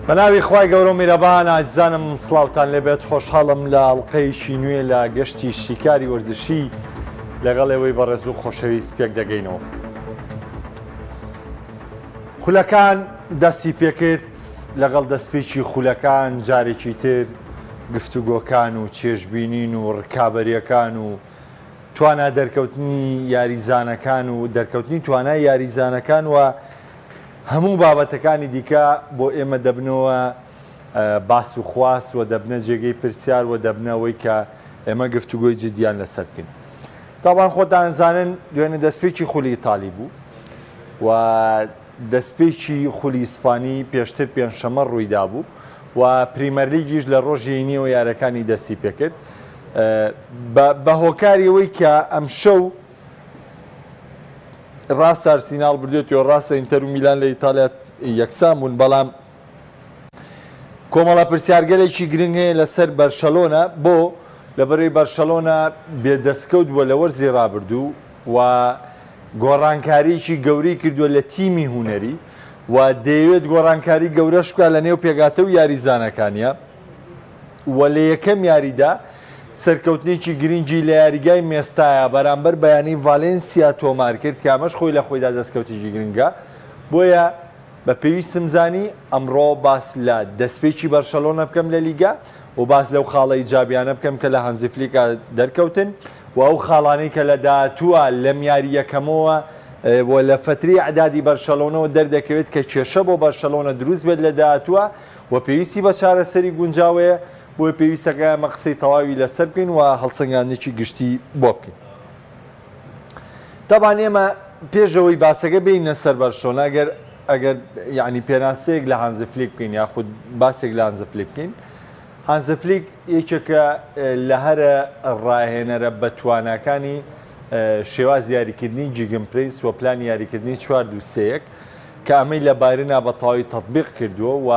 بەناوی خوای گەورە و میرەبان ئازیزانم سڵاوتان لێبێت خۆشحاڵم لە ئەڵقەیەکی نوێ لە گەشتی شیکاری وەرزشی لەگەڵ ئێوەی بەڕێز و خۆشەویست پێک دەگەینەوە. خولەکان دەستی پێکرد لەگەڵ دەستپێکی خولەکان جارێکی تر گفتوگۆکان و چێژبینین و ڕکابەریەکان و توانای دەرکەوتنی یاریزانەکان و دەرکەوتنی توانای یاریزانەکان و هەموو بابەتەکانی دیکە بۆ ئێمە دەبنەوە باس و خواست و دەبنە جێگەی پرسیار و دەبنەوەی کە ئێمە گفتوگۆی جدیان لەسەر بکەین. تاوان خۆتان زانن دوێنێ دەستپێکی خولی ئیتالی بوو و دەستپێکی خولی ئیسپانی پێشتر پێنجشەمە ڕوویدا بوو و پریمەر لیگیش لە ڕۆژی نیوە یارەکانی دەستی پێکرد بە هۆکاری ئەوەی کە ئەم شەو ڕاستە ئەرسیناڵ بردوێت و ڕاستە ئینتەر و میلان لە ئیتالیا یەکسان بوون، بەڵام کۆمەڵە پرسیارگەلێکی گرنگ هەیە لەسەر بەرشەلۆنە بۆ لەبەرەوەی بەرشەلۆنە بێدەستکەوت بووە لە وەرزی ڕابردوو و گۆڕانکاریی گەورەی کردووە لە تیمی هونەری و دەیەوێت گۆڕانکاری گەورەش بکات لە نێو پێگاتە و یاریزانەکانیە و لە یەکەم یاریدا سەرکەوتنێکی گرنگی لە یاریگای مێستایە بەرامبەر بەیانی ڤالێنسیا تۆمار کرد کە ئەمەش خۆی لە خۆیدا دەستکەوتێکی گرنگە. بۆیە بە پێویستم زانی ئەمڕۆ باس لە دەستپێکی بەرشەلۆنە بکەم لە لیگا و باس لەو خاڵە ئیجابیانە بکەم کە لە هانزی فلیکە دەرکەوتن و ئەو خاڵانەی کە لە داهاتووە لەم یاری یەکەمەوە و لە فتری عەدادی بەرشەلۆنەوە دەردەکەوێت کە کێشە بۆ بەرشەلۆنە دروست بێت لە داهاتووە و پێویستی بە چارەسەری گونجاوەیە بۆی پێویستەکە ئەمە قسەی تەواوی لەسەر بکەین و هەڵسەنگاندێکی گشتی بۆ بکەین. تاوان ئێمە پێشەوەی باسەکە بینە سەر بەرشەلۆنە ئەگەر یعنی پێناسەیەک لە هانزی فلیک بکەین یاخود باسێک لە هانزی فلیک بکەین. هانزی فلیک یەکێکە لە هەرە ڕاهێنەرە بە تواناکانی شێواز یاریکردنی جیگمپرینس و پلانی یاریکردنی 4-2-3 کە ئەمەی لە بایرنا بە تەواوی تەطبیق کردووە و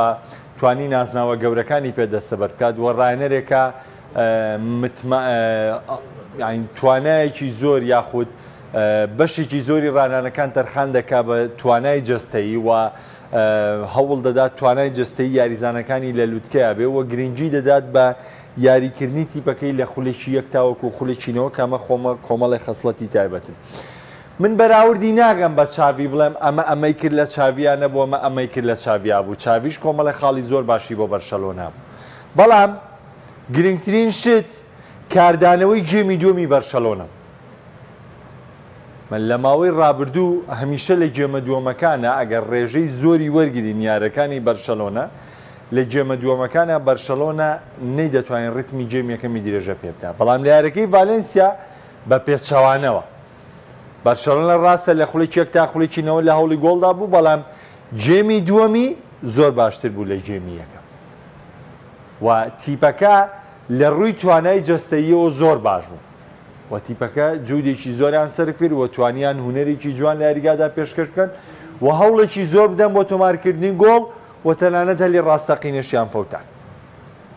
توانی نازناوە گەورەکانی پێدەستە بەرکات و ڕاهێنەرێکە توانایەکی زۆر یاخود بەشێکی زۆری ڕانانەکان تەرخان دەکا بە توانای جەستەیی و هەوڵ دەدات توانای جەستەیی یاریزانەکانی لە لووتکەیە بێ و گرنگی دەدات بە یاریکردنی تیپەکەی لە خولێکی یەک تاوەکو خولێکینەوە کامە کۆمەڵی خەسڵەتی تایبەتن. من بەراوردی ناگەم بە چاوی بڵێم ئەمەی کرد لە چاویانە بۆ ئەمەی کرد لە چاویا بوو. چاویش کۆمەڵی خاڵی زۆر باشی بۆ بەرشەلۆنا بوو، بەڵام گرنگترین شت کاردانەوەی گێمی دووەمی بەرشەلۆنە. من لە ماوەی ڕابردوو هەمیشە لە گێمە دووەمەکانە ئەگەر ڕێژەی زۆری وەرگرین یارەکانی بەرشەلۆنە لە گێمە دووەمەکانە بەرشەلۆنە نەیدەتوانین ڕتمی گێم یەکەمی درێژە پێ بکات، بەڵام لە یارەکەی ڤالێنسیا بە پێچەوانەوە بەرشەلۆنە ڕاستە لە خولێکی یەک تا خولێکینەوە لە هەوڵی گۆڵدا بوو، بەڵام گێمی دووەمی زۆر باشتر بوو لە گێمی یەکەم و تیپەکە لە ڕووی توانای جەستەییەوە زۆر باش بوو و تیپەکە جودێکی زۆریان سەرفیر و توانیان هونەرێکی جوان لە یاریگادا پێشکەش بکەن و هەوڵێکی زۆر بدەن بۆ تۆمارکردنی گۆڵ و تەنانەت هەلی ڕاستەقینەشیان فەوتان.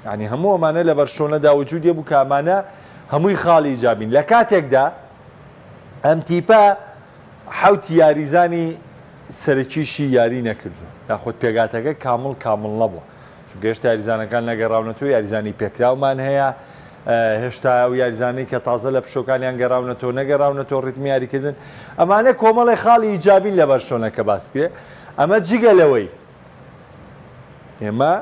یعنی هەموو ئەمانە لە بەرشەلۆنەدا وجودێ بوو کە ئەمانە هەمووی خاڵی ئیجابین. لە کاتێکدا ئەم تیپە حەوت یاریزانی سەرەکیشی یاری نەکردو یاخود پێگاتەکە کامڵ نەبووە، گەشت یاریزانەکان نەگەڕاونەتەوە، یاریزانی پێکراومان هەیە هێشتا ئەو یاریزانەی کە تازە لە پشۆکانیان گەڕاونەتەوە نەگەڕاونەتەوە ڕیتمی یاریکردن. ئەمانە کۆمەڵی خاڵی ئیجابین لە بەرشەلۆنە کە باس پێ. ئەمە جگە لەوەی ئێمە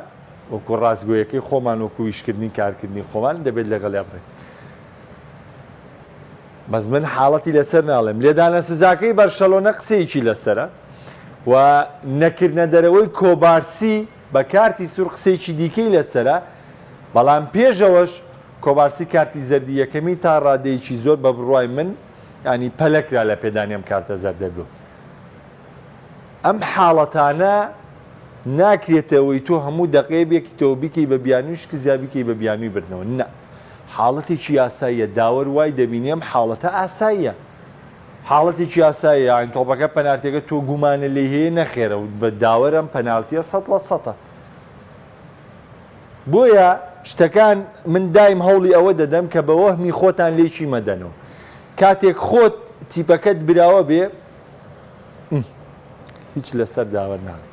وەکو ڕاستگۆیەکەی خۆمان وەکو ویشکردنی کارکردنی خۆمان دەبێت لەگەڵیا بڕێین. بەس من حاڵەتی لەسەر ناڵێم لێدانە سزاکەی بەرشەلۆنە قسەیەکی لەسرە و نەکردنە دەرەوەی کۆبارسی بە کارتی سوور قسەیەکی دیکەی لەسرە، بەڵام پێشەوەش کۆبارسی کارتی زەردی یەکەمی تا ڕادەیەکی زۆر بە بڕوای من ینی پەلەکرا لە پێدانیم کارتە زەردە بوو. ئەم حاڵەتانە ناکرێتەوەی تۆ هەموو دەقەیە بێکیتەوە بیکەی بە بیانوی شکی زیابیکەی بە بیانووی بردنەوە. نە، حاڵەتێکی یاساییە، داوەر وای دەبینێم حاڵەتە ئاساییە، حاڵەتێکی یاساییە، یان تۆپەکە پەنالتیەکە تۆ گومانە لێ هەیە نەخێرە و بە داوەرم پەنالتیە 100%. بۆیە شتەکان من دایم هەوڵی ئەوە دەدەم کە بە وەهمی خۆتان لێکی مەدەنەوە. کاتێک خۆت تیپەکەت براوە بێ هیچ لەسەر داوەر ناڵێ.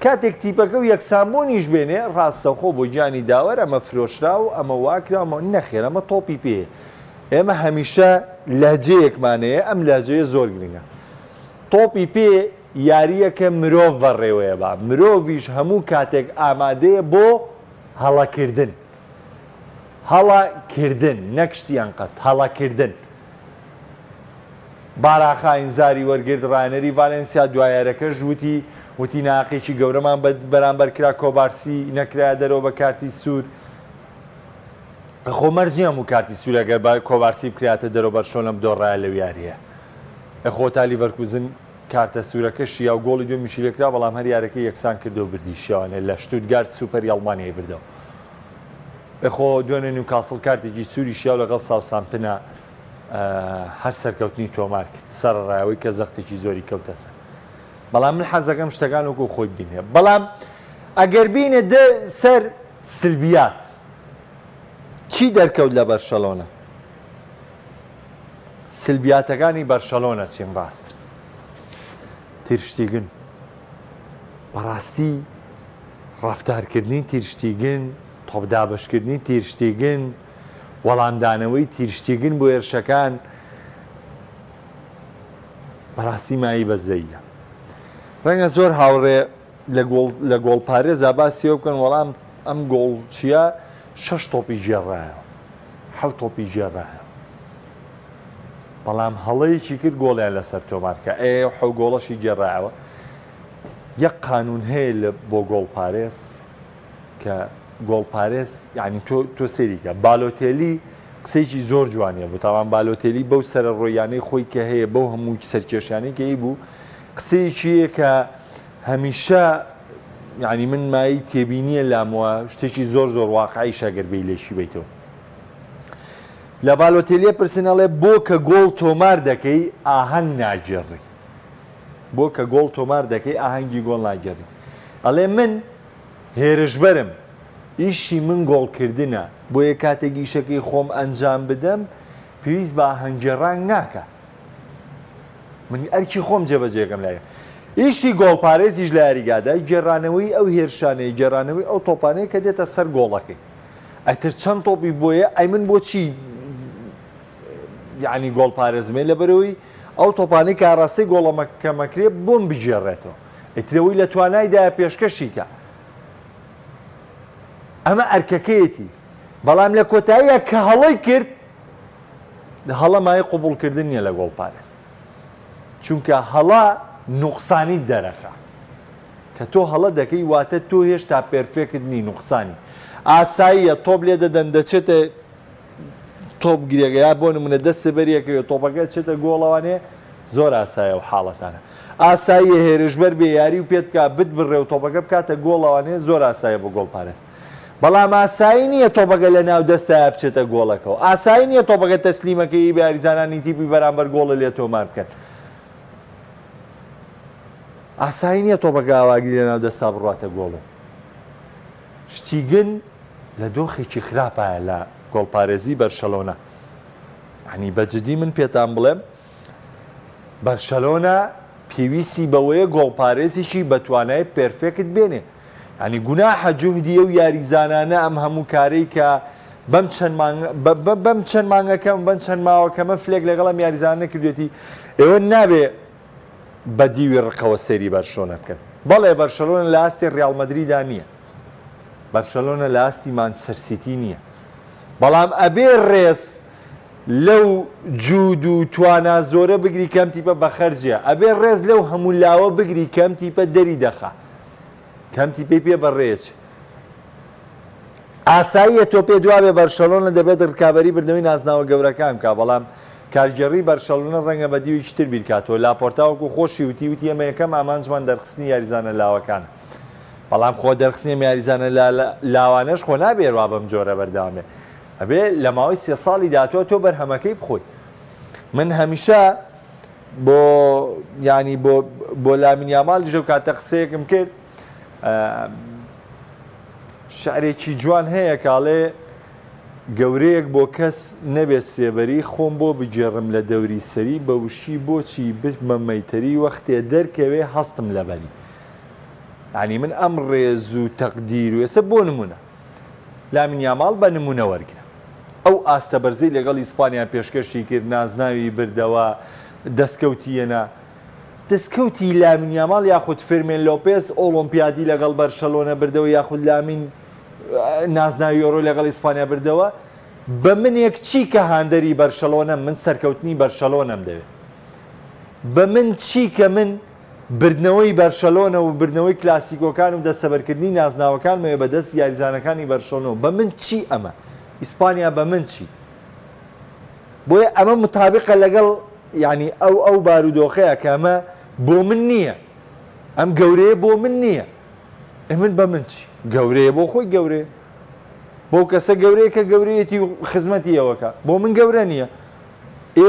کاتێک تیپەکە و یەکسانبوونیش بێنێ ڕاستەوخۆ بۆ گیانی داوەر ئەمە فرۆشرا و ئەمە واکرا ئەمە نەخێر ئەمە تۆپی پێ ئێمە هەمیشە لەهجەیەکمانەیە ئەم لەهجەیە زۆر گرنگە تۆپی پێ یاریەکە مرۆڤ بەڕێوەیە بە مرۆڤیش هەموو کاتێک ئامادەیە بۆ هەڵەکردن هەڵەکردن نەکشتیان قەست هەڵەکردن باراخاین زاری وەرگرت ڕانەری ڤالێنسیا دوایارەکەش وتی ناقێکی گەورەمان بەرامبەر کرا کۆبارسی نەکرا دەرەوە بە کارتی سوور خۆمەرجی هەموو کارتی سوورەگەر بە کۆبارسی بکراتە دەرەوە بەرشۆ لەم دۆڕایە لەو یاریە ئەخۆ تا لیڤەرکوزن کارتە سوورەکەشی یا و گۆڵی دوێ میشیلێکرا بەڵام هەر یارەکە یەکسان کردو بردی شیاوانێ لە شتوتگارت سوپەری ئەڵمانیای بردەوە ئەخۆ دوێنێ نیوکاسڵ کارتێکی سووری شیاو لەگەڵ ساوسامتنە هەر سەرکەوتنی تۆمار کرد سەرڕایەوەی کە زەختێکی زۆری کەوتە سەر بەڵام من حەزەکەم شتەکان وەکو خۆی بینێ بەڵام ئەگەر بینێ سەر سلبیات چی دەرکەوت لە بەرشەلۆنە سلبیاتەکانی بەرشەلۆنە چیم ڕاست تیرشتیگن بەڕاستی ڕەفتارکردنی تیرشتیگن تۆپدابەشکردنی تیرشتیگن وەڵامدانەوەی تیرشتیگن بۆ هێرشەکان بەڕاستی مایی بەزەیە ڕەنگە زۆر هاوڕێ لە گۆڵپارێزا باسیەوە بکەن وەڵام ئەم گۆڵ چیە 6 تۆپی ژێڕایەوە 7 تۆپی ژێڕایەوە بەڵام هەڵەیەکی کرد گۆڵیان لەسەر تۆمارکە حەو گۆڵەشی جێڕایەوە یەک قانون هەیە بۆ گۆڵپارێز کە گۆڵپارێز یعنی تۆ سێریکە بالۆتێلی قسەیکی زۆر جوانیە بوو تاوان بالۆتێلی بەو سەرە ڕۆیانەی خۆی کە هەیە بەو هەموو سەرکێشانەی کە هی بوو قسەیەکیە کە هەمیشە یعنی من مای تێبینیە لامەوە شتێکی زۆر واقعی شاگەربەی لێشی بیتەوە لە بالۆتێلیە پرسنەڵێ بۆ کە گۆڵ تۆمار دەکەی ئاهەنگ ناگێڕی بۆ کە گۆڵ تۆمار دەکەی ئاهەنگی گۆڵ ناگێڕی ئەڵێ من هێرشبەرم ئیشی من گۆڵکردنە بۆ یە کاتێک ئیشەکەی خۆم ئەنجام بدەم پێویست بە ئاهەنگگێڕان ناکە من ئەرکی خۆم جێبەجێکەم لایە ئیشی گۆڵپارێزیش لە یاریگادای گێڕانەوەی ئەو هێرشانەی گێڕانەوەی ئەو تۆپانەیە کە دێتە سەر گۆڵەکەی ئەتر چەند تۆپی بۆیە ئەی من بۆچی یعنی گۆڵپارێزمێ لەبەرەوەی ئەو تۆپانەی کاڕاستی گۆڵەمەکەمەکرێ بۆم بگێڕێتەوە ئەترەوەی لە توانایدایە پێشکەشیکە ئەمە ئەرکەکەیەتی بەڵام لە کۆتاییە کە هەڵەی کرد هەڵە مای قوبوڵکردن نیە لە گۆڵپارێز چونکە هەڵا نوقسانی دەرەخە کە تۆ هەڵە دەکەی واتە تۆ هێشتا پێرفێکت نی نوقسانی ئاساییە تۆپ لێ دەدەن دەچێتە تۆپ گرێگەیا بۆ نمونە دەستە بەریەکەوێت تۆپەکە چێتە گۆڵەوانێ زۆر ئاسایە و حاڵەتانە ئاساییە هێرشبەر بێ یاری و پێت بکات بتبڕێ و تۆپەکە بکاتە گۆڵەوانێ زۆر ئاسایە بۆ گۆڵپارێز بەڵام ئاسایی نییە تۆپەکە لە ناو دەستایە بچێتە گۆڵەکەەوە ئاسایی نییە تۆپەکە تەسلیمەکەی بە یاریزانانی تیپی بەرامبەر گۆڵە لێ تۆمار بکەن ئاسایی نییە تۆپەکە ئاواگری لە ناو دەستا بڕاتە گۆڵە شتیگن لە دۆخێکی خراپایە لە گۆڵپارێزی بەرشەلۆنە ینی بەجددی من پێتان بڵێم بەرشەلۆنە پێویستی بەوەیە گۆڵپارێزیشی بەتوانای پێرفێکت بێنێ ینی گوناحە جوهدی و یاریزانانە ئەم هەموو کارەی کە بەم چەند مانگەکەم بەم چەند ماوەکەمە فلێک لەگەڵم یاریزانە کردوێتی ئێوە نابێ بە دیوی ڕقەوە سەیری بەرشەلۆنە بکەن بەڵێ بەرشەلۆنە لە ئاستی ڕیاڵ مەدریدا نییە بەرشەلۆنە لە ئاستی مانچستەر سیتی نییە بەڵام ئەبێ ڕێز لەو جوود و توانا زۆرە بگری کەم تیپە بەخەرجە ئەبێ ڕێز لەو هەموو لاوە بگری کەم تیپە دەری دەخە کەم تیپی پێ بەڕێز ئاساییە تۆ پێ دوابێ بەرشەلۆنە دەبێت ڕکابەری بردنەوەی نازناوە گەورەکان کا بەڵام کارگەڕی بەرشەلۆنە ڕەنگە بە دیوێکی تر بیرکاتەوە لاپۆرتاوەکو خۆشی وتی ئەمە یەکەم ئامانجمان دەرخستنی یاریزانە لاوەکان بەڵام خۆ دەرخستنی یاریزانە لاوانەش خۆ نابێروا بەم جۆرە بەردەوامێ ئەبێ لە ماوەی 3 ساڵی داهاتوە تۆ بەرهەمەکەی بخۆی من هەمیشە بۆ ینی بۆ لامین یامال دژە کاتە قسەیەکم کرد شعرێکی جوان هەیە کاڵێ گەورەیەک بۆ کەس نەبێت سێبەری خۆم بۆ بجێڕم لە دەوری سەری بە وشی بۆچی بمە مەیتەری وەختێ دەرکەوێ هەستم لەبەری ینی من ئەم ڕێز و تەقدیر و ێستا بۆ نمونە لامین یاماڵ بە نمونە وەرگرە ئەو ئاستە بەرزەی لەگەڵ ئیسپانیا پێشکەشی کرد نازناوی بردەوە دەستکەوتیەنە دەستکەوتی لامین یاماڵ یاخود فێرمێن لۆپێز ئۆلۆمپیادی لەگەڵ بەرشەلۆنە بردەوە یاخود لامین نازناوی ئۆرۆ لەگەڵ ئیسپانیا بردەوە بە منێک چی کە هاندەری بەرشەلۆنە من سەرکەوتنی بەرشەلۆنەم دەوێت بە من چی کە من بردنەوەی بەرشەلۆنە و بردنەوەی کلاسیکۆکان و دەستەبەرکردنی نازناوەکانمەوێ بەدەست یاریزانەکانی بەرشەلۆنەوە بە من چی ئەمە ئیسپانیا بە من چی بۆیە ئەمە متابقە لەگەڵ ینی ئەو بارودۆخەیە کە ئەمە بۆ من نییە ئەم گەورەیە بۆ من نییە من بە من چی گەورەیە بۆ خۆی گەورەیە بۆ کەسە گەورەیە کە گەورەیەتی خزمەتی ئەوەکە بۆ من گەورە نییە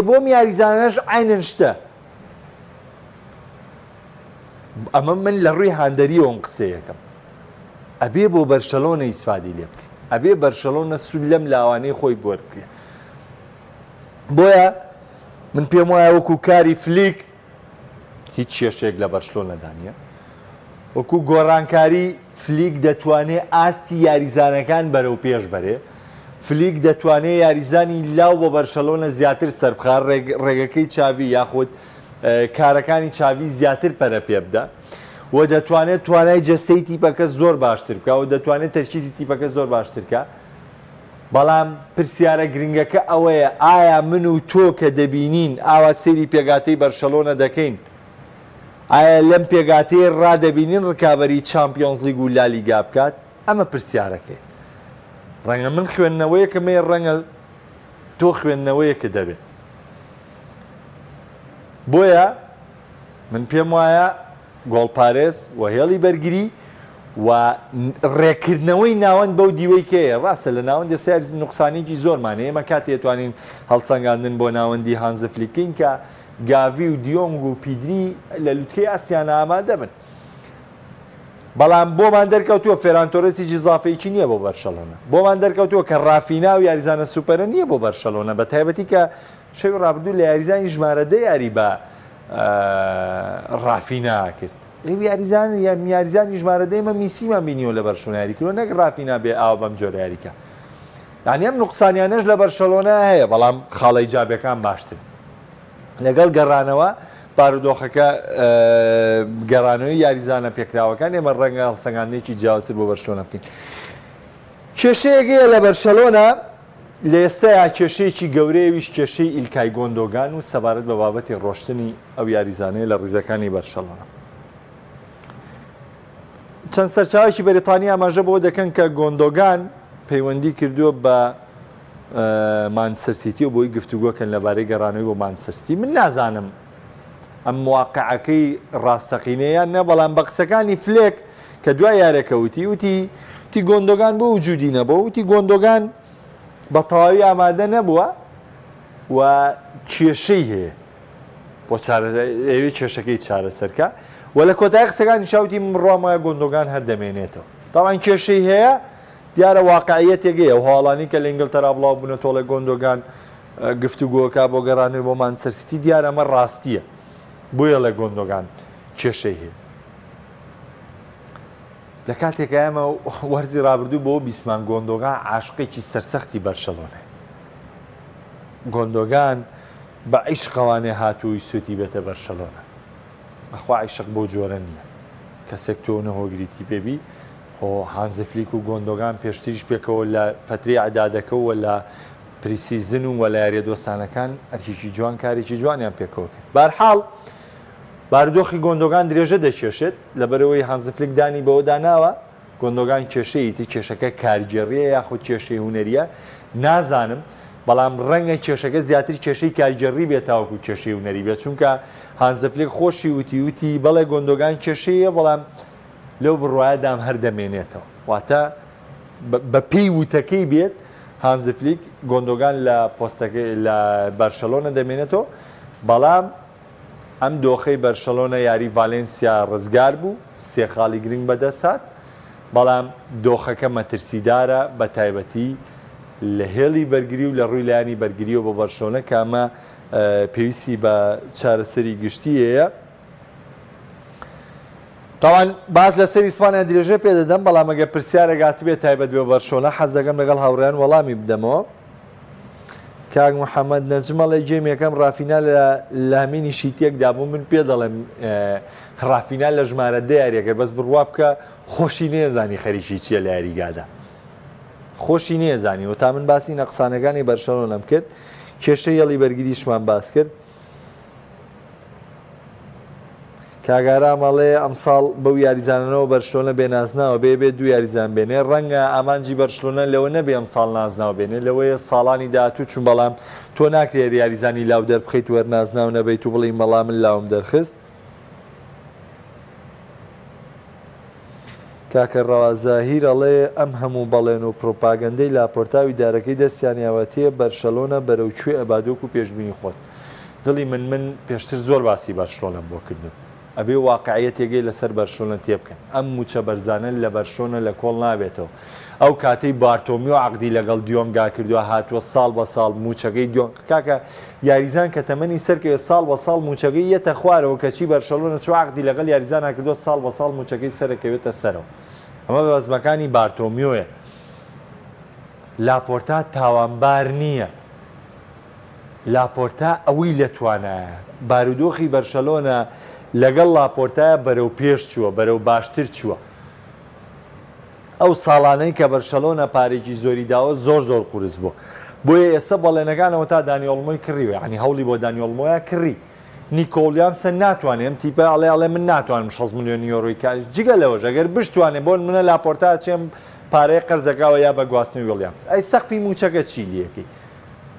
بۆم یاریزانەش عینەن شتە ئەمە من لە ڕووی هاندەریەوە ئەم قسەیەکەم ئەبێ بۆ بەرشەلۆنە ئیسفادی لێ بکە ئەبێ بەرشەلۆنە سود لەم لاوانەی خۆی بوەرکرێ بۆیە من پێم وایە وەکو کاری فلیک هیچ کێشەیەک لە بەرشەلۆنەدا نییە وەکو گۆڕانکاری فلیک دەتوانێت ئاستی یاریزانەکان بەرەو پێش بەرێ فلیک دەتوانێت یاریزانی لاو بۆ بەرشەلۆنە زیاتر سەربخار ڕێگەکەی چاوی یاخود کارەکانی چاوی زیاتر پەرە پێ بدە و دەتوانێت توانای جەستەی تیپەکە زۆر باشتر بکە و دەتوانێت تەرکیزی تیپەکە زۆر باشتر بکە بەڵام پرسیارە گرنگەکە ئەوەیە ئایا من و تۆ کە دەبینین ئاوا سەیری پێگاتەی بەرشەلۆنە دەکەین ئایا لەم پێگاتەیە ڕادەبینین ڕکابەری چامپیۆنز لیگ و لالیگا بکات ئەمە پرسیارەکەی ڕەنگە من خوێندنەوەیەکە مێ ڕەنگە تۆ خوێندنەوەیەکە دەبێت بۆیە من پێم وایە گۆڵپارێز و هێڵی بەرگری و ڕێکردنەوەی ناوەند بەو دیوەی کەیە ڕاستە لە ناوەندی سەر نوقسانێکی زۆرمانەیە ئێمە کات دەتوانین هەڵسەنگاندن بۆ ناوەندی هانزە فلیکین کە گاڤی و دیۆنگ و پیدری لە لوتکەی ئاسیانە ئامادە بن بەڵام بۆمان دەرکەوتووە فێران تۆرەسی جیزافەیەکی نییە بۆ بەرشەلۆنە بۆمان دەرکەوتووە کە ڕافینا و یاریزانە سوپەرە نییە بۆ بەرشەلۆنە بە تایبەتی کە شەوی ڕابردوو لە یاریزانی ژمارە دە یاری بە ڕافینا کرد یاریزانی ژمارە دەیمە میسیمان بینیەوە لە بەرشەلۆنە یاریکردەوە نەک ڕافینا بێ ئاو بەم جۆرە یاریکە یعنی ئەم نوقسانیانەش لە بەرشەلۆنە هەیە بەڵام خاڵی جابەکان باشتر لەگەڵ گەڕانەوە بارودۆخەکە گەڕانەوەی یاریزانە پێکراوەکان ئێمە ڕەنگە هەڵسەنگاندنێکی جیاوازتر بۆ بەرشەلۆنە بکەین کێشەیەکەیە لە بەرشەلۆنە لە ئێستایا کێشەیەکی گەورەیەویش کێشەی ئیلکای گۆندۆگان و سەبارەت بە بابەتی ڕۆشتنی ئەو یاریزانەیە لە ڕیزەکانی بەرشەلۆنە چەند سەرچاوێکی بەریتانی ئاماژە بۆ دەکەن کە گۆندۆگان پەیوەندی کردووە بە مانچستەر سیتی و بۆی گفتوگۆکەن لەبارەی گەڕانەوەی بۆ مانچستەر سیتی من نازانم ئەم واقعەکەی ڕاستەقینەیە نە بەڵام بە قسەکانی فلێک کە دوای یارەکە وتی گۆندۆگان بۆ وجودی نەبووە وتی گۆندۆگان بە تەواوی ئامادە نەبووە و کێشەی هەیە بۆ ئێوێ کێشەکەی چارەسەرکە و لە کۆتایی قسەکانی شاوتی من ڕۆم وایە گۆندۆگان هەردەمێنێتەوە تاوان کێشەی هەیە دیارە واقعیەتێکەیە و هاوڵانی کە لە ئینگلتەرا بڵاو بوونەتەوە لە گۆندۆگان گفتوگۆکە بۆ گەڕانەوەی بۆ مانچستەر سیتی دیارە ئەمە ڕاستیە بۆیە لە گۆندۆگان کێشەی هەیە لە کاتێکە ئەمە وەرزی ڕابردوو بۆ بیسمان گۆندۆگان عاشقێکی سەرسەختی بەرشەلۆنە گۆندۆگان بە عیشقەوانێ هاتووی سوێتی بێتە بەرشەلۆنە بەخوا عیشق بۆ جۆرە نییە کەسێک تۆ نەهۆگریتی پێبی هانزە فلیک و گۆندۆگان پێشتریش پێکەوە لە فترەی عەدادەکەەوە لە پریسیزن و وە لە یاریێدۆستانەکان ئەرکێکی جوان کارێکی جوانیان پێکەوە کرد بەرحاڵ بارودۆخی گۆندۆگان درێژە دەکێشێت لەبەرەوەی هانزە فلیک دانی بەوە داناوە گۆندۆگان کێشەیەتی کێشەکە کارگێڕیە یاخود کێشەی هونەریە نازانم بەڵام ڕەنگە کێشەکە زیاتر کێشەی کارگێڕی بێت تاوەکو کێشەی هونەری بێت چونکە هانزە فلیک خۆشی وتی بەڵێ گۆندۆگان کێشەیە بەڵام لەو بڕواایەدام هەردەمێنێتەوە واتە بە پێی وتەکەی بێت هانزە فلیک گۆندۆگان لە پۆستەکەی لە بەرشەلۆنە دەمێنێتەوە بەڵام ئەم دۆخەی بەرشەلۆنە یاری ڤالێنسیا ڕزگار بوو سێ خاڵی گرنگ بەدەسات بەڵام دۆخەکە مەترسیدارە بە تایبەتی لە هێڵی بەرگری و لە ڕووی لایانی بەرگریەوە بۆ بەرشەلۆنە کە ئەمە پێویستی بە چارەسەری گشتیەیە تاوان باز لەسەر ئیسپانیا درێژە پێ دەدەم بەڵام ئەگە پرسیارە گاتبێت تایبەت بێ بەرشۆنە حەز دەکەم لەگەڵ هاوڕێیان وەڵامی بدەمەوە. کاک محەممەد نەجمەڵی جێم یەکەم ڕافینا لە لامینی شیتێکدا بوو من پێ دەڵێم ڕافینا لە ژمارە دیارێکە بەس بڕوا بکە خۆشی نێزانی خەریکی چیە لە یاریگادا خۆشی نێزانی و تا من باسی نەقسانەکانی بەرشەلۆنەم کرد کێشەی یەڵی بەرگریشمان باس کرد. کاگارا مەڵێ ئەمساڵ بەو یاریزانەوە بەرشلۆنە بێنازناوە بێ دوو یاریزان بێنێ ڕەنگە ئامانجی بەرشلۆنە لەوە نەبێ ئەمساڵ نازناوە بێنێ لەوەیە ساڵانی داهاتوو چون بەڵام تۆ ناکرێت یاریزانی لاو دەربخیت وەرنازناو نەبیت و بڵی مەڵا من لاوم دەرخست. کاکە ڕەوازاهیر ئەڵێ ئەم هەموو بەڵێن و پرۆپاگەندەی لاپۆرتاوی دارەکەی دەستیانیاوەتیە بەرشەلۆنە بەرەوکوێ ئەبادۆک و پێشبینی خۆت. دڵی من پێشتر زۆر باسی بەرشلۆنەم بۆ کردم ئەبێ واقعیەتێکی لەسەر بەرشۆنە تێ بکەن ئەم موچە بەرزانە لە بەرشۆنە لە کۆڵ نابێتەوە. ئەو کاتەی بارتۆمیۆ عەقدی لەگەڵ دیۆنگا کردووە هاتووە ساڵ بە ساڵ موچەکەی دیۆن کاکە یاریزان کە تەمەنی سەرکەوێت ساڵ بە ساڵ موچەکەی یەتە خوارەوە کەچی بەرشەلۆنە چوە عەقدی لەگەڵ یاریزان کردووە ساڵ بە ساڵ موچەکەی سەرەکەوێتە سەرەوە. ئەمە بەزمەکانی بارتۆمیۆیە. لاپۆرتا تاوانبار نییە. لاپۆرتا ئەوەی لەتوانایە بارودۆخی بەرشەلۆنە لەگەڵ لاپۆرتایە بەرەو پێش چووە بەرەو باشتر چووە. ئەو ساڵانەی کە بەرشەلۆنە پارێکی زۆری داوە زۆر قورس بوو بۆیە ئێستا بەڵێنەکانەوە تا دانیۆڵمۆی کڕیوە ینی هەوڵی بۆ دانیۆڵمۆیە کڕی نیکۆلیامسە ناتوانێت ئەم تیپە ئەڵێ من ناتوانم 6 ملیۆنی یۆڕۆی کاری جگە لەوەش ئەگەر بشتوانێ بۆن منە لاپۆرتا چێم پارەی قەرزەکەوە یا بە گواستنی ویلیامس ئەی سەقفی موچەکە چی لیەکەی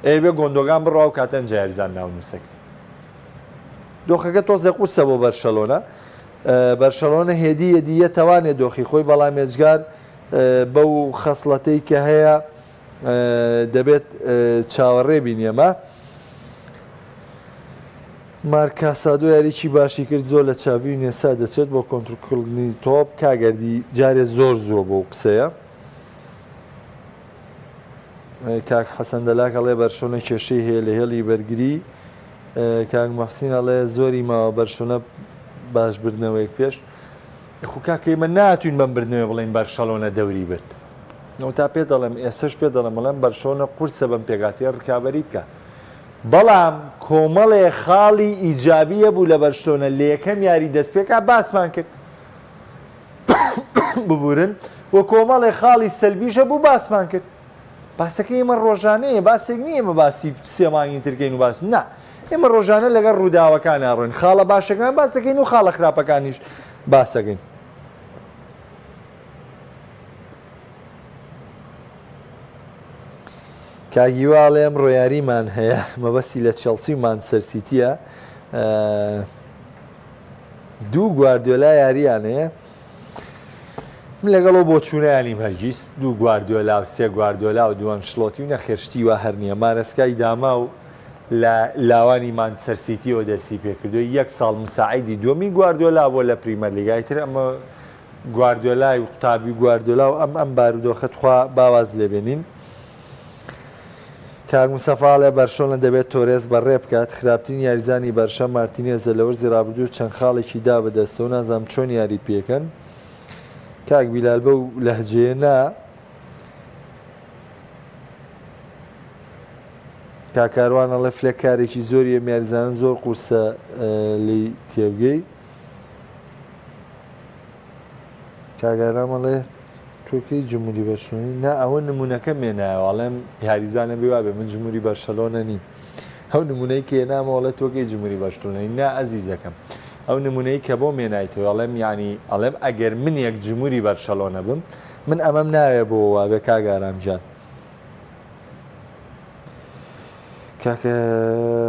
ئێبێ گۆندۆگان بڕوا و کاتەن جایرزان ناو نووسەکە دۆخەکە تۆزە قورسە بۆ بەرشەلۆنە هێدی یەدیە توانێت دۆخی خۆی بەڵام ێجگار بەو خەسڵەتەی کە هەیە دەبێت چاوەڕێ بینێمە. مارکاسادۆ یاریی باشی کرد زۆر لە چاوی و نێسا دەچێت بۆ کۆنتڕکردنی تۆپ کاگەردی جارێ زۆر بۆ قسەیە. کاک حەسەن دەلاک ئەڵێ بەرشۆنە کێشەی هەیە لە هێڵی بەرگری. کاک مەحسین ئەڵێ زۆری ماوە بەرشۆنە باشبردنەوەیەک پێش کاکەی من ناتوین بەم بردنەوەی بڵێن بەرشەلۆنە دەوری برد تا پێ دەڵێم ئێستش پێ دەڵێم بەڵێم بەرشۆنە قورسە بەم پێگاتیە ڕکابەری بکە بەڵام کۆمەڵێ خاڵی ئیجابیە بوو لە بەرشۆنە لە یەکەم یاری دەستپێکا باسمان کرد ببورن و کۆمەڵێ خاڵی سەلبیشە بوو باسمان کرد باسەکە ئێمە ڕۆژانەیە باسێک نیە ئێمە باسی سێمانی ترکەین و باس نا ئێمە ڕۆژانە لەگەڵ ڕووداوەکان ڕۆین خاڵە باشەکان باس دەکەین و خاڵە خراپەکانیش باسەکەین. کاگیواڵێم ڕۆیاریمان هەیە مەبەستی لە چێڵسی و مانچستەر دوو گواردیۆلا یاریان هەیە من لەگەڵەوە بۆ چوونەیانیم هەرگیز دوو گواردیۆلا و سێ گواردیۆلا و دووان شلۆتی و نەخێشتی وا هەر نییە مارەسکای داما و لە لاوانی مانچستەر سیتیەوە دەستی پێکردو یەک ساڵ مساعیدی دووەمی گواردیۆلا بۆ لە پریمەر لیگای تر ئەمە گواردیۆلای و قوتابی گواردیۆلا و ئەم بارودۆخە خوا باواز لێبێنین. کاک موسەفاڵێ بەرشۆنە دەبێت تۆرێز بەڕێ بکات خراپترین یاریزانی بەرشە مارتینێزە لە وەرزی ڕابردوو چەند خاڵێکی دا بەدەستەوە نازانم چۆن یاری پێکەن کاک بیلال بە و لەهجەیە نا کاکاروان ئەڵێ فلێک کارێکی زۆری یاریزانە زۆر قورسە لی تێبگەی کاگارام ئەڵێ تۆکەی جمهوری بەرشلۆنی نا ئەوە نمونونەکە مێنایەوەڵێم یاریزانە بێ وابێ من جمهوری بەرشەلۆنە نیم ئەو نمونەی کە هێنامەوەڵە تۆکەی جمهوری بەرشلۆنەی نا ئەزیزەکەم ئەو نمونەی کە بۆ مێنایتەوە ئەڵێم ینی ئەڵێم ئەگەر من یەک جمهوری بەرشەلۆنە بم من ئەمەم ناوێ بۆ وابێ کاگارام جان. کاکە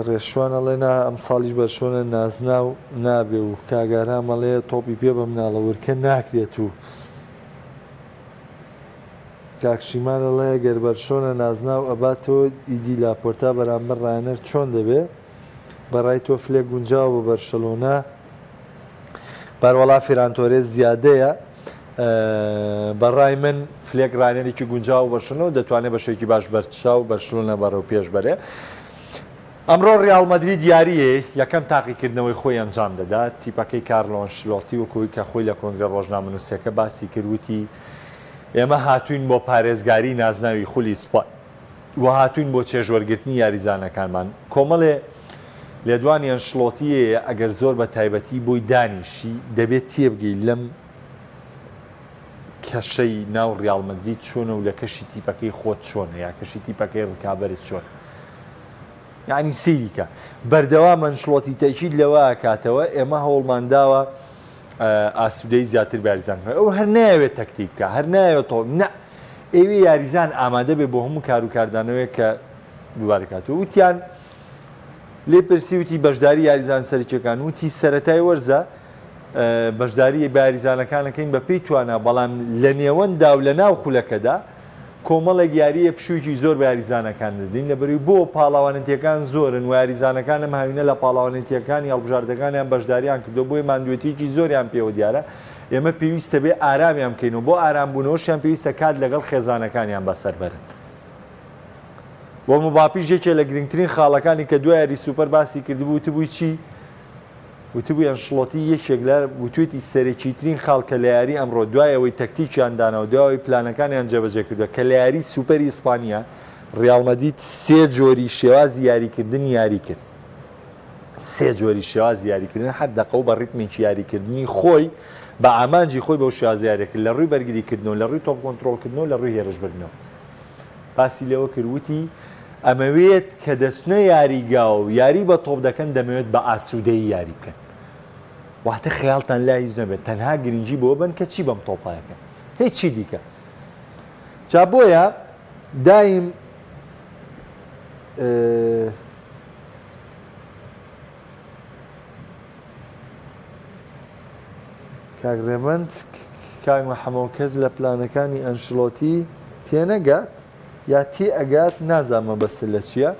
ڕێشوان ئەڵێ نا ئەم ساڵیش بەرشۆنە نازنا و نابێ و کاگارام ئەڵێ تۆپی پێ بە مناڵە ورکە ناکرێت و کاکشیمان ئەڵێ گەر بەرشۆنە نازنا و ئەباتەوە ئیدی لاپۆرتا بەرامبەر ڕایەنەر چۆن دەبێ بەڕای تۆ فلێک گونجاو بە بەرشەلۆنە بەروەڵا فێرانتۆرێز زیادەیە بەڕای من فلێک ڕایەنێکی گونجاو بەرشەلۆنە دەتوانێت بە شێوەیەکی باش بەرچاو بەرشلۆنە بەڕێو پێش بەرێ ئەمڕۆ ڕیال مەدرید یاریە یەکەم تاقیکردنەوەی خۆی ئەنجام دەدات تیپەکەی کارلۆ ئەنشلۆتی وەکوی کە خۆی لە کۆنگرە ڕۆژنامەنووسەکە باسی کردوتی ئێمە هاتوین بۆ پارێزگاری نازناوی خولی سوپای و هاتوین بۆ چێژوەرگرتنی یاریزانەکانمان کۆمەڵێ لێدوانی ئەنشلۆتیە ئەگەر زۆر بە تایبەتی بۆی دانیشی دەبێت تێبگەی لەم کەشەی ناو ڕیال مەدرید چۆنە و لە کەشی تیپەکەی خۆت چۆنە یا کەشی تیپەکەی ڕکابەرت چۆنە یعنی سیریکە بەردەوام ئەنشلۆتی تەکید لەوە کاتەوە ئێمە هەوڵمانداوە ئاسوودەی زیاتر بەیاریزانکە ئەو هەر نایەوێت تەکتیک بکە هەر نایەوێت تۆ نە ئێوێ یاریزان ئامادە بێ بۆ هەموو کار و کاردانەوەی کە دووبارەکاتەوە وتیان لێ پرسی وتی بەشداری یاریزان سەرکیەکان وتی سەرەتای وەرزە بەشداری بە یاریزانەکانەکەین بە پێی توانە بەڵام لە نێوەندا و لە ناو خولەکەدا کۆمەڵێک یاریە پشوویکی زۆر بە یاریزانەکان دەدەین لەبەروی بۆ پاڵاوانەتیەکان زۆرن و یاریزانەکان ئەم هاوینە لە پاڵاوانەتیەکانی هەڵبژاردەکانیان بەشداریان کردو بۆی ماندوێتیکی زۆریان پێوە دیارە ئێمە پێویستە بێ ئارامیان بکەینەوە بۆ ئارامبوونەوەشیان پێویستە کات لەگەڵ خێزانەکانیان بەسەر بەرن بۆ مباپیش یەکێ لە گرنگترین خاڵەکانی کە دوای یاری سوپەر باسی کردبوو وتبووی چی وتبووی ئەنشلۆتی یەکێک لە وتوێتی سەرەکیترین خاڵکە لە یاری ئەمڕۆ دوایەوەی تەکتیکیان دانەوە دوای پلانەکانیان جێبەجێ کردووە کە لە یاری سوپەری ئیسپانیا ڕیال مەدرید سێ جۆری شێوازی یاریکردن یاری کرد سێ جۆری شێوازی یاریکردن هەر دەقە و بە ڕیتمێکی یاریکردنی خۆی بە ئامانجی خۆی بەو شێوازە یاریکرد لە ڕووی بەرگریکردنەوە لە ڕووی تۆپ کۆنتڕۆڵکردنەوە لە ڕووی هێرشبردنەوە باسی لەوە کردوتی ئەمەوێت کە دەچنە یاریگا و یاری بە تۆپ دەکەن دەمەوێت بە ئاسوودەی یاری بکەن واتە خەیاڵتان لا هیچ نەبێت تەنها گرنگی بۆ بن کە چی بەم تۆپایەکە هیچی دیکە جا بۆیە دایم کاگرێمەند کاگمە هەموو کەس لە پلانەکانی ئەنشلۆتی تێنەگات یا تێ ئەگات نازانمە بەستە لە چییە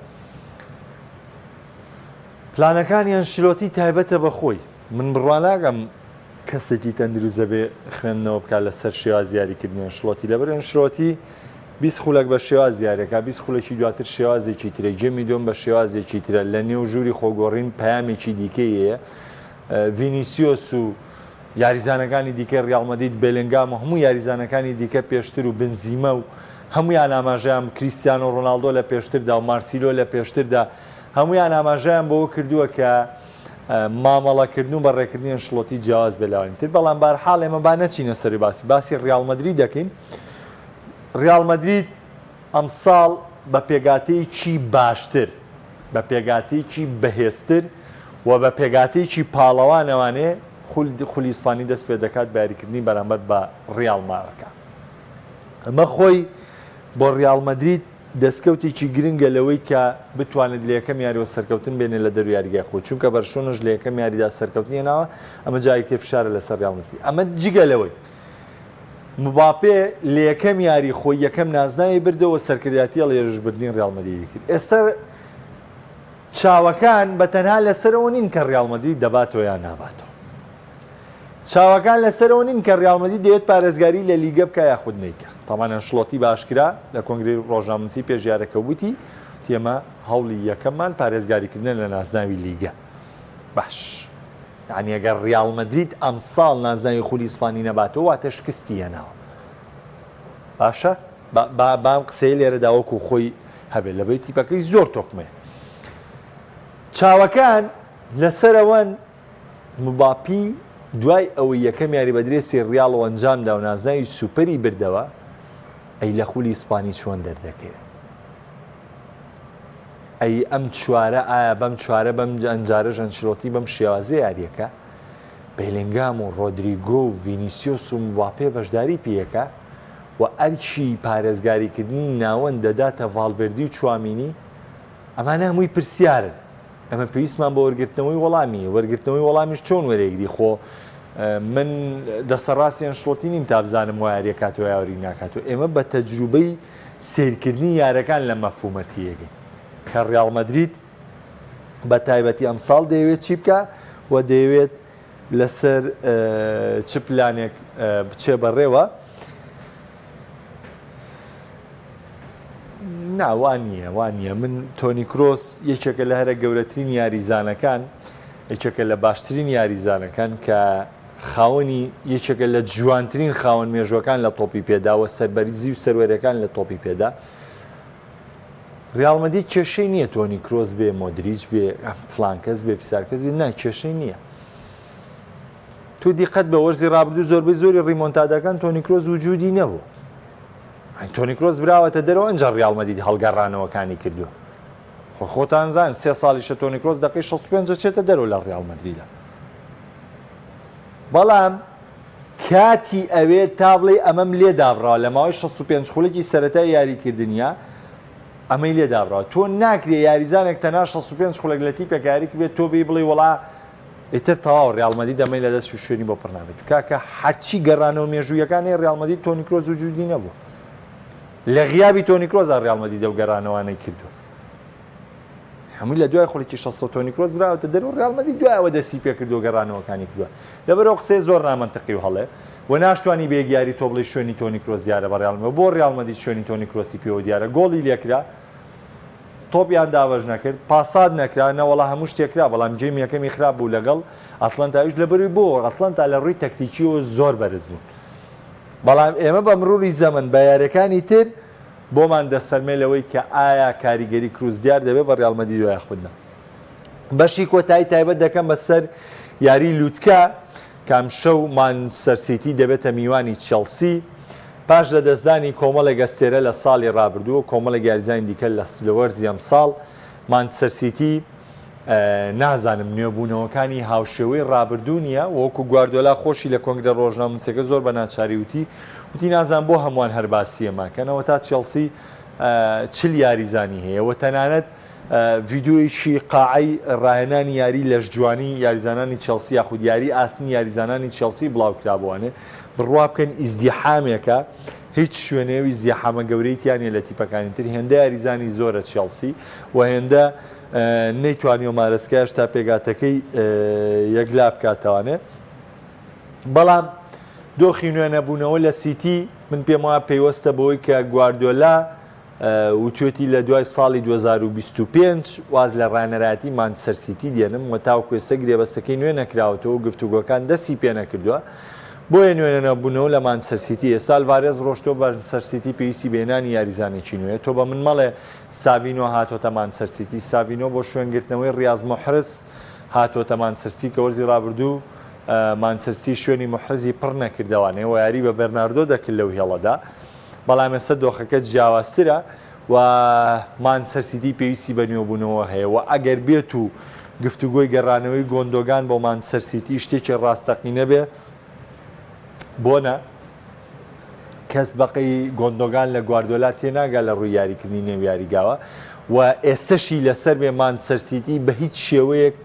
پلانەکانی ئەنشلۆتی تایبەتە بە خۆی من بڕواناگەم کەسێکی تەندروزە بێ خوێندنەوە بکات لەسەر شێواز یاریکردنی ئەنشلۆتی لەبەر ئەنشلۆتی 20 خولەک بە شێواز یاریەکە 20 خولێکی دواتر شێوازێکی ترە جێمی دۆم بە شێوازێکی ترە لە نێو ژووری خۆگۆڕین پەیامێکی دیکەیە ڤینیسیۆس و یاریزانەکانی دیکە ڕیال مەدرید بێلینگام و هەموو یاریزانەکانی دیکە پێشتر و بنزیمە و هەمویان ئاماژەیان کریستیانۆ ڕۆناڵدۆ لە پێشتردا و مارسیلۆ لە پێشتردا هەمویان ئاماژەیان بەوە کردووە کە مامەڵەکردن و بەڕێکردنی ئەنشلۆتی جیاواز بێلاوانی تر بەڵام بەرحاڵ ئێمە با نەچینە سەری باسی ڕیال مەدرید دەکەین ڕیال مەدرید ئەمساڵ بە پێگاتەیەکی باشتر بە پێگاتەیەکی بەهێزتر و بە پێگاتەیەکی پاڵەوانەوانێ خولی ئیسپانی دەست پێ دەکات بە یاریکردنی بەرامبەر بە ڕیال ماوەکە ئەمە خۆی بۆ ڕیال مەدرید دەستکەوتێکی گرنگە لەوەی کە بتوانێت لە یەکەم یاریەوە سەرکەوتن بێنێت لە دەروی یاریگای خۆی چونکە بەرشۆنش لە یەکەم یاریدا سەرکەوتنی ناوە ئەمە جایەکی فشارە لەسەر ڕیال مەدرید ئەمە جگە لەوەی مباپێ لە یەکەم یاری خۆی یەکەم نازناوی بردەوە سەرکردایەتی لە هێرشبردنی ڕیال مەدریدی کرد ئێستا چاوەکان بە تەنها لەسەرەوە نین کە ڕیال مەدرید دەباتەوە یان ناباتەوە چاوەکان لەسەرەوە نین کە ڕیال مەدرید دەوێت پارێزگاری لە لیگە بکە یاخود نەیکە تەمان ئەنشلۆتی باشکرا لە کۆنگرەی ڕۆژنامەنووسی پێشیارەکە وتی تێمە هەوڵی یەکەممان پارێزگاریکردن لە نازناوی لیگە باش یعنی ئەگەر ڕیال مەدرید ئەمساڵ نازناوی خولی ئیسپانی نەباتەوە واتە شکستی هێناوە باشە بام قسەی لێرەدا وەکو خۆی هەبێت لەبەی تیپەکەی زۆر تۆکمێ چاوەکان لەسەرەوەن مباپی دوای ئەوەی یەکەم یاری بەدرێسی ڕیاڵەوە ئەنجامدا و نازناوی سوپەری بردەوە ئەی لە خولی ئیسپانی چۆن دەردەکەوێت ئەی ئەم چوارە ئایا بەم چوارە بەم ئەنجارەش ئەنشلۆتی بەم شێوازە یاریەکە بێلینگام و ڕۆدریگۆ و ڤینیسیۆس و مباپێ بەشداری پێیەکە و ئەرچی پارێزگاریکردنی ناوەند دەداتە ڤالڤێردی و چوامینی ئەمانە هەمووی پرسیارن ئەمە پێویستمان بە وەرگرتنەوەی وەڵامی وەرگرتنەوەی وەڵامیش چۆن وەرەگری خۆ من دەسەڕاستی ئەنشلۆتی نیم تا بزانم وە یاریەکاتەوە یاوەری ناکاتەوە ئێمە بە تەجروبەی سیرکردنی یارەکان لە مەفهومەتیەکەین کە ڕیال مەدرید بە تایبەتی ئەمساڵ دەیەوێت چی بکە و دەیەوێت لەسەر چ پلانێک بچێ بەڕێوە ناوان نییە من تۆنی کرۆس یەکێکە لە هەرە گەورەترین یاریزانەکان یەکێکە لە باشترین یاریزانەکان کە خاوەنی یەکێکە لە جوانترین خاوەن مێژوەکان لە تۆپی پێداوە سەربەرزی و سەروەرەکان لە تۆپی پێدا ڕیال مەدرید کێشەی نییە تۆنی کرۆس بێ مۆدریچ بێ فلانکەس بێ پیسارکەس بێ نا کێشەی نییە تو دیقەت بە وەرزی ڕابردوو زۆربەی زۆری ڕیمۆنتادەکان تۆنی کرۆس وجودی نەبوو تۆنی کرۆس براوەتە دەرەوە ئەنجا ڕیال مەدرید هەڵگەڕانەوەکانی کردووە خۆتان زان سێ ساڵیشە تۆنی کرۆس دقەی 65 چێتە دەرەوە لە ڕیال مەدریدە بەڵام کاتی ئەوێ تا بڵێ ئەمەم لێ دابراوە لە ماوەی 65 خولێکی سەرەتای یاریکردنیە ئەمەی لێ دابراوە تۆ ناکرێ یاریزانێک تەنها 65 خولێک لە تیپێک یاری بێت تۆ بێ بڵێ وڵا ئیتر تەواو ڕیال مەدرید دەمەی لە دەست و شوێنی بۆ پڕنابێت کاکە هەرچی گەڕانەوە مێژوویەکانی ڕیال مەدرید تۆنی کرۆس وجودی نەبوو لە غیابی تۆنی کرۆزە ڕیال مەدرید ئەو گەڕانەوانەی کردو هەمووی لە دوای خولێکی 600 تۆنی کرۆس براوەتە دەرەوە ڕیال مەدرید دوایەوە دەستی پێ کردو گەڕانەوەکانی کردووە لەبەرەوە قسەی زۆر نامەنتەقی و هەڵێ و ناشتوانی بێگیاری تۆ بڵێ شوێنی تۆنی کرۆس دیارە بە ڕیال مەدرید بۆ ڕیال مەدرید شوێنی تۆنی کرۆسی پێوە دیارە گۆڵی لێکرا تۆپیان دابەش نەکرد پاساد نەکرا نەوەڵا هەموو شتێکرا بەڵام جێمی یەکەمی خراپ بوو لەگەڵ ئەتلەنتایش لەبەروی بۆ ئەتلەنتا لە ڕووی تەکتیکیەوە زۆر بەرز بوو بەڵام ئێمە بە مروری زەمن بە یاریەکانی تر بۆمان دەسەرمێ لەوەی کە ئایا کاریگەری کروس دیار دەبێت بە ڕیال مەدرید وای خودنا بەشی کۆتایی تایبەت دەکەم بەسەر یاری لووتکە کام شەو مانچستەر سیتی دەبێتە میوانی چێلسی پاش لە دەستدانی کۆمەڵێک گەستێرە لە ساڵی ڕابردووە کۆمەڵێک یاریزانی دیکە لە وەرزی ئەم ساڵ مانچستەر سیتی نازانم نوێبوونەوەکانی هاوشێوەی ڕابردوو نییە وەکو گواردیۆلا خۆشی لە کۆنگرە ڕۆژنامەنووسەکە زۆر بە ناچاری وتی نازان بۆ هەمووان هەرباسی ئەماکەنەوە تا چێلسی چل یاریزانی هەیە و تەنانەت ڤیددیۆیشی قاعەی ڕاهێنانی یاری لەش جوانی یاریزانانی چێلسی یاخود یاری ئاسنی یاریزانانی چێلسی بڵاوکرابووانێ بڕوا بکەن ئیزدیحامێکە هیچ شوێنەوەی زیحامە گەورەیتیانە لە تیپەکانی تر هێندە یاریزانی زۆرە چێلسی و هێندە نەیتوانیەوە مارەسکایش تا پێگاتەکەی یەکلا بکاتەوانێ بەڵام دۆخی نوێ نەبوونەوە لە سیتی من پێم وایە پێیوەستە بەوەی کە گواردیۆلا وتوێتی لە دوای ساڵی 2025 واز لە ڕانەراتی مانچستەر سیتی دێنم و تاوەکو ئێستا گرێبەستەکەی نوێ نەکراوەتەوە گفتوگۆکان دەستی پێ نەکردووە بۆیە نوێنە نەبوونەوە لە مانچستەر سیتی ئێستا ئالڤارێز ڕۆشتۆ مانچستەر سیتی پێویستی بێنانی یاریزانێکی نوێ تۆ بە من مەڵێ ساڤینۆ هاتۆتە مانچستەر سیتی ساڤینۆ بۆ شوێنگرتنەوەی ڕیاض محرز هاتۆتە مانچستەر سیتی کە وەرزی ڕابردوو مانچستەر سیتی شوێنی محرزی پڕ نەکردەوانێ و یاری بە بەرناردۆ دەکرد لەو هێڵەدا بەڵام ئێستا دۆخەکە جیاوازترە و مانچستەر سیتی پێویستی بە نوێبوونەوە هەیە و ئەگەر بێت و گفتوگۆی گەڕانەوەی گۆندۆگان بۆ مانچستەر سیتی شتێکی ڕاستەقینە بێ بۆنە کەس بەقەی گۆندۆگان لە گواردیۆلا تێناگا لە ڕووی یاریکردنی نێو یاریگاوە و ئێستاشی لەسەر بێ مانچستەر سیتی بە هیچ شێوەیەک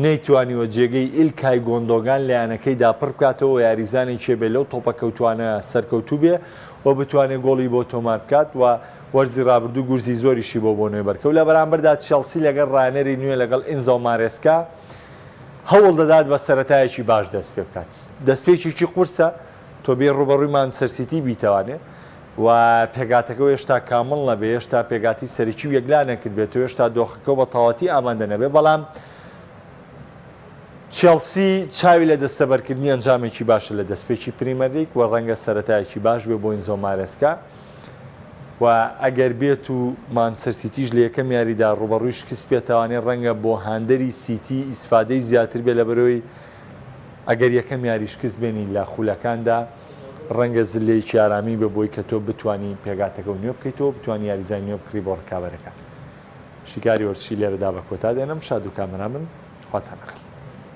نەیتوانیوە جێگەی ئیلکای گۆندۆگان لایەنەکەی داپڕ بکاتەوە یاریزانی چێبێ لەو تۆپەکەوتوانە سەرکەوتوو بێ و بتوانێت گۆڵی بۆ تۆمار بکات و وەرزی ڕابردوو گورزی زۆریشی بۆ نوێ بەرکەوت لە بەرامبەردا چێلسی لەگەڵ ڕانەری نوێ لەگەڵ ئینزۆ مارێسکا هەوڵ دەدات بە سەرەتایەکی باش دەست پێ بکات دەستپێکێکی قورسە تۆ بێ ڕوبەڕووی مانچستەر سیتی بیتەوانێ و پێگاتەکە هێشتا کامڵ نەبێ هێشتا پێگاتی سەرکی و یەکلا نەکرد بێت و هێشتا دۆخەکە بە تەواتی ئامادە نەبێ بەڵام چێلسی چاوی لە دەستەبەرکردنی ئەنجامێکی باشە لە دەستپێکی پریمەر لیگ و ڕەنگە سەرەتایەکی باش بێ بۆ ئینزۆ مارێسکا و ئەگەر بێت و مانچستەر سیتیش لە یەکەم یاریدا ڕوبەڕووی شکست پێتەوانێت ڕەنگە بۆ هاندەری سیتی ئیسفادەی زیاتر بێ لە بەرەوەی ئەگەر یەکەم یاری شکست بێنی لە خولەکاندا ڕەنگە زلەیەکی ئارامی بە بۆی کە تۆ بتانی پێگاتەکە و نوێ بکەیتەوە بتوانی یاریزای نوێ بکڕی بۆ ڕکابەرەکان شیکاری وەرزشی لێرەدا بە کۆتا دێنم شاد و کامەرا من خواتان نەخڵ